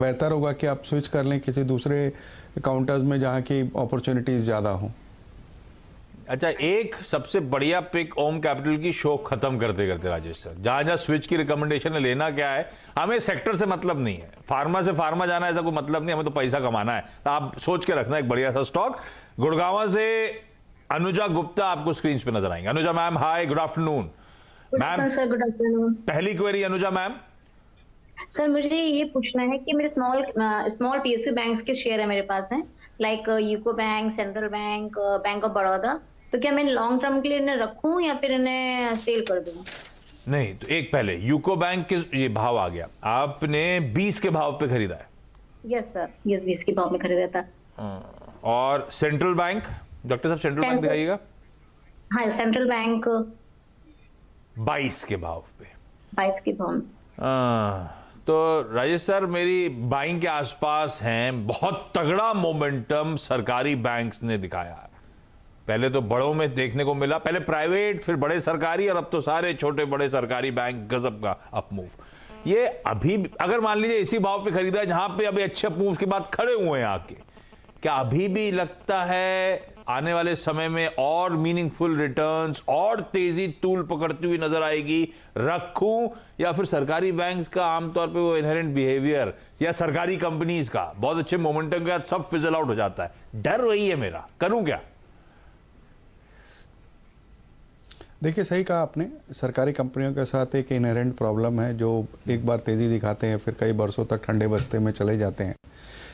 बेहतर होगा कि आप स्विच कर लें किसी दूसरे काउंटर्स में जहां की अपॉर्चुनिटीज ज़्यादा हों। अच्छा, एक सबसे बढ़िया पिक ओम कैपिटल की शो खत्म करते करते राजेश सर, जहां जहां स्विच की रिकमेंडेशन है, लेना क्या है, हमें सेक्टर से मतलब नहीं है, फार्मा से फार्मा जाना ऐसा कोई मतलब नहीं, हमें तो पैसा कमाना है। तो आप सोच के रखना एक बढ़िया सा स्टॉक। गुड़गांव से अनुजा गुप्ता आपको स्क्रीन पे नजर आएंगे। Anuja ma'am, hi, good afternoon ma'am. Sir good afternoon पहली क्वेरी अनुजा मैम। सर, मुझे ये पूछना है कि मेरे स्मॉल पीएसयू बैंक्स के शेयर है मेरे पास हैं, like UCO bank, central bank, bank of Baroda. तो क्या मैं लॉन्ग टर्म के लिए इन्हें रखूं या फिर इन्हें सेल कर दूं? नहीं, तो एक पहले यूको बैंक के ये भाव आ गया, आपने 20 के भाव पे खरीदा है। यस सर, यस 20 के भाव में खरीदा था। और सेंट्रल बैंक, डॉक्टर साहब सेंट्रल बैंक दिखाइएगा। हाँ, सेंट्रल बैंक 22 के भाव पे। 22 के भाव में। तो राजेश सर, मेरी बाइंग के आसपास हैं, बहुत तगड़ा मोमेंटम सरकारी बैंक्स ने दिखाया है। पहले तो बड़ों में देखने को मिला, पहले प्राइवेट फिर बड़े सरकारी, और अब तो सारे छोटे बड़े सरकारी बैंक गजब का अपमूव। ये अभी अगर मान लीजिए इसी भाव पे खरीदा जहां पे अभी अच्छे अपमूव के बाद खड़े हुए हैं आके, क्या अभी भी लगता है आने वाले समय में और मीनिंगफुल रिटर्न्स और तेजी तूल पकड़ती हुई नजर आएगी? रखूं, या फिर सरकारी बैंक्स का आमतौर पे वो इनहेरेंट बिहेवियर या सरकारी कंपनीज का बहुत अच्छे मोमेंटम के साथ सब फिजल आउट हो जाता है? डर वही है मेरा, करूं क्या? देखिए, सही कहा आपने, सरकारी कंपनियों के साथ एक इनहेरेंट प्रॉब्लम है जो एक बार तेज़ी दिखाते हैं फिर कई बरसों तक ठंडे बस्ते में चले जाते हैं।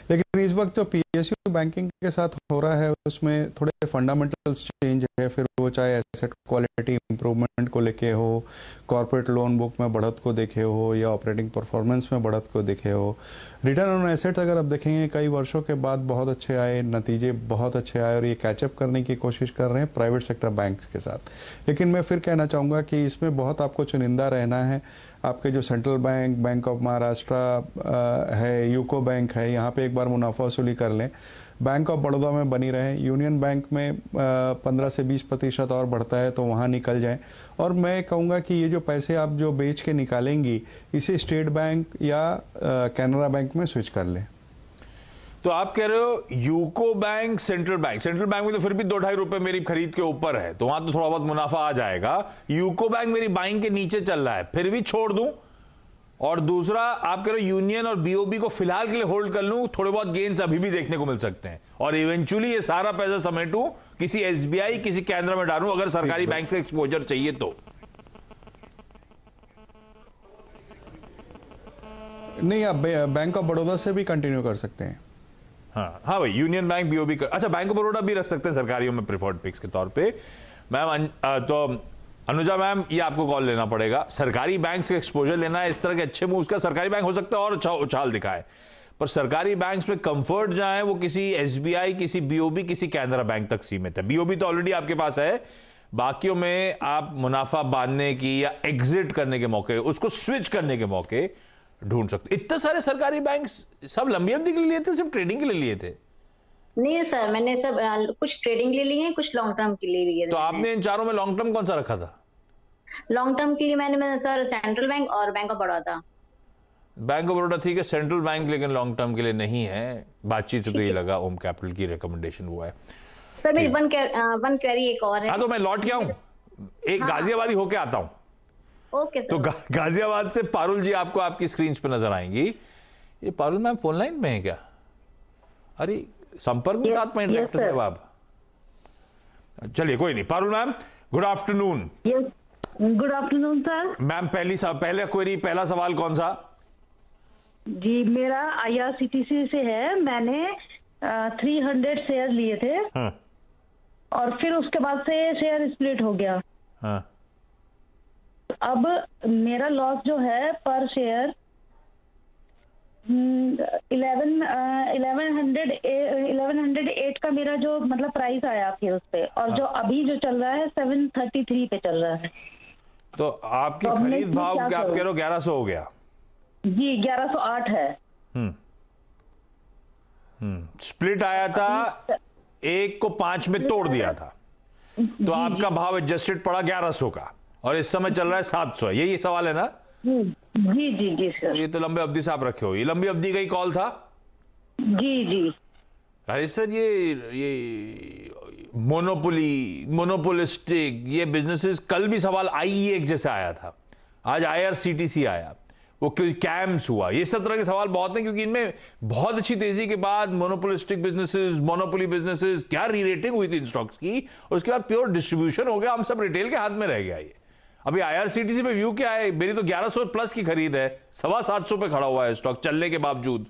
लेकिन इस वक्त जो पीएसयू बैंकिंग के साथ हो रहा है उसमें थोड़े फंडामेंटल्स चेंज है, फिर वो चाहे एसेट क्वालिटी इंप्रूवमेंट को लेके हो, कॉर्पोरेट लोन बुक में बढ़त को देखे हो, या ऑपरेटिंग परफॉर्मेंस में बढ़त को देखे हो। रिटर्न ऑन एसेट अगर आप देखेंगे कई वर्षों के बाद बहुत अच्छे आए, नतीजे बहुत अच्छे आए, और ये कैचअप करने की कोशिश कर रहे हैं प्राइवेट सेक्टर बैंक्स के साथ। लेकिन मैं फिर कहना चाहूँगा कि इसमें बहुत आपको चुनिंदा रहना है। आपके जो central bank, bank of Maharashtra है, यूको बैंक है, यहाँ पे एक बार मुनाफा वसूली कर लें। बैंक ऑफ बड़ौदा में बनी रहें, यूनियन बैंक में 15 से 20% और बढ़ता है तो वहाँ निकल जाएं। और मैं कहूँगा कि ये जो पैसे आप जो बेच के निकालेंगी, इसे स्टेट बैंक या कैनरा बैंक में स्विच कर लें। तो आप कह रहे हो यूको बैंक, सेंट्रल बैंक में तो फिर भी 2-2.5 रुपए मेरी खरीद के ऊपर है, तो वहां तो थोड़ा बहुत मुनाफा आ जाएगा। यूको बैंक मेरी बाइंग के नीचे चल रहा है, फिर भी छोड़ दूं। और दूसरा आप कह रहे हो यूनियन और बीओबी को फिलहाल के लिए होल्ड कर लूं, थोड़े बहुत गेन्स अभी भी देखने को मिल सकते हैं, और इवेंचुअली ये सारा पैसा समेटूं, किसी एसबीआई, किसी कैनरा में डालूं अगर सरकारी बैंक से एक्सपोजर चाहिए तो। नहीं, आप बैंक ऑफ बड़ौदा से भी कंटिन्यू कर सकते हैं। हाँ भाई, यूनियन बैंक, बीओबी का, अच्छा बैंक ऑफ बड़ौदा भी रख सकते हैं सरकारियों में प्रेफर्ड पिक्स के तौर पे। मैम तो अनुजा मैम, ये आपको कॉल लेना पड़ेगा। सरकारी बैंक से एक्सपोजर लेना है, इस तरह के अच्छे मूव्स का सरकारी बैंक हो सकता है और अच्छा उछाल दिखाए, पर सरकारी बैंक्स में कंफर्ट जहां है वो किसी एसबीआई, किसी बीओबी, किसी कैनरा बैंक तक सीमित है। बीओबी तो ऑलरेडी आपके पास है, बाकियों में आप मुनाफा बांधने की या एग्जिट करने के मौके, उसको स्विच करने के मौके ढूंढ सकते। इतने सारे सरकारी बैंक्स सब लंबी अवधि के लिए लिए थे, सिर्फ ट्रेडिंग के लिए लिए थे? नहीं सर, मैंने सब कुछ ट्रेडिंग के लिए, कुछ लॉन्ग टर्म के लिए लिए। तो आपने इन चारों में लॉन्ग टर्म कौन सा रखा था? लॉन्ग टर्म के लिए मैंने सर सेंट्रल बैंक और bank of Baroda. Bank of Baroda ठीक है, सेंट्रल बैंक लेकिन लॉन्ग टर्म के लिए नहीं है। बातचीत से तो ये लगा ओम कैपिटल की रिकमेंडेशन हुआ है। सर मेरी वन क्वेरी एक और है। हाँ, तो मैं लौट के आऊं, एक गाजियाबादी होके आता हूं। Okay sir. तो गाजियाबाद से पारुल जी आपको आपकी स्क्रीन पे नजर आएंगी। ये पारुल मैम फोन लाइन में है क्या? अरे संपर्क में 7 मिनट डायरेक्टर साहब आप। चलिए कोई नहीं, Parul ma'am good afternoon. Good afternoon sir. Ma'am पहले क्वेरी, पहला सवाल कौन सा? जी, मेरा आईआरसीटीसी से है। मैंने 300 शेयर लिए थे। हाँ। और फिर उसके बाद से शेयर स्प्लिट हो गया। हाँ। अब मेरा लॉस जो है पर शेयर 1108 का मेरा जो मतलब प्राइस आया फिर उस पे, और जो अभी जो चल रहा है 733 पे चल रहा है। तो आपकी खरीद भाव क्या आप कह रहे हो 1100 हो गया? जी 1108 है। स्प्लिट आया था, एक को 5 में तोड़ दिया था, तो आपका भाव एडजस्टेड पड़ा 1100 का, और इस समय चल रहा है 700। यही सवाल है ना? जी जी जी सर। ये तो लंबे अवधि से आप रखे हो, ये लंबी अवधि का ही कॉल था। जी जी अरे सर ये मोनोपोलिस्टिक ये बिजनेसेस, कल भी सवाल IE जैसे आया था, आज IRCTC आया, वो कैम्स हुआ, ये सब तरह के सवाल बहुत हैं, क्योंकि इनमें बहुत अच्छी तेजी के बाद मोनोपोलिस्टिक बिजनेसेस, मोनोपोली बिजनेसेस, क्या री रेटिंग हुई थी इन स्टॉक्स की, और उसके बाद प्योर डिस्ट्रीब्यूशन हो गया, हम सब रिटेल के हाथ में रह गया ये। अभी IRCTC पे व्यू क्या है, मेरी तो 1100 प्लस की खरीद है, 725 पे खड़ा हुआ है स्टॉक चलने के बावजूद।